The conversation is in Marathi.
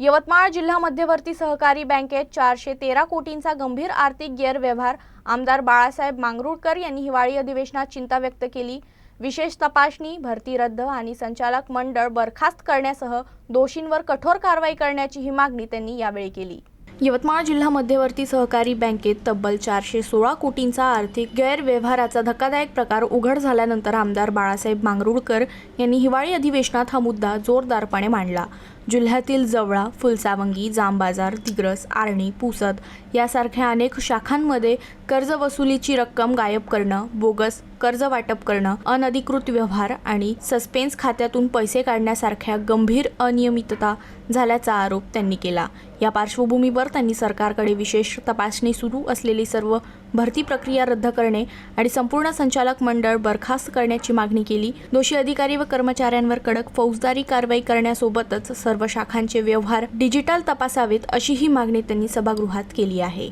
यवतमाळ जिल्हा मध्यवर्ती सहकारी बँकेत 413 कोटींचा गंभीर आर्थिक गैरव्यवहार। आमदार बाळासाहेब मांगरुळकर यांनी हिवाळी अधिवेशनात चिंता व्यक्त केली। विशेष तपासणी, भरती रद्द आणि संचालक मंडळ बरखास्त करण्यासह दोषींवर कठोर कारवाई करण्याची ही मागणी त्यांनी यावेळी केली। यवतमाळ जिल्हा मध्यवर्ती सहकारी बँकेत तब्बल 416 कोटींचा आर्थिक गैरव्यवहाराचा धक्कादायक प्रकार उघड झाल्यानंतर आमदार बाळासाहेब मांगरुळकर यांनी हिवाळी अधिवेशनात हा मुद्दा जोरदारपणे मांडला। जिल्ह्यातील जवळा, फुलसावंगी, जामबाजार, दिग्रस, आर्णी, पुसद यासारख्या अनेक शाखांमध्ये कर्ज वसुलीची रक्कम गायब करणं, बोगस कर्ज वाटप करणं, अनधिकृत व्यवहार आणि सस्पेन्स खात्यातून पैसे काढण्यासारख्या गंभीर अनियमितता झाल्याचा आरोप त्यांनी केला। या पार्श्वभूमीवर त्यांनी सरकारकडे विशेष तपासणी सुरू असलेली सर्व भरती प्रक्रिया रद्द करणे आणि संपूर्ण संचालक मंडळ बरखास्त करण्याची मागणी केली। दोषी अधिकारी व कर्मचाऱ्यांवर कडक फौजदारी कारवाई करण्यासोबतच सर्व शाखांचे व्यवहार डिजिटल तपासावेत अशी ही मागणी त्यांनी सभागृहात केली आहे।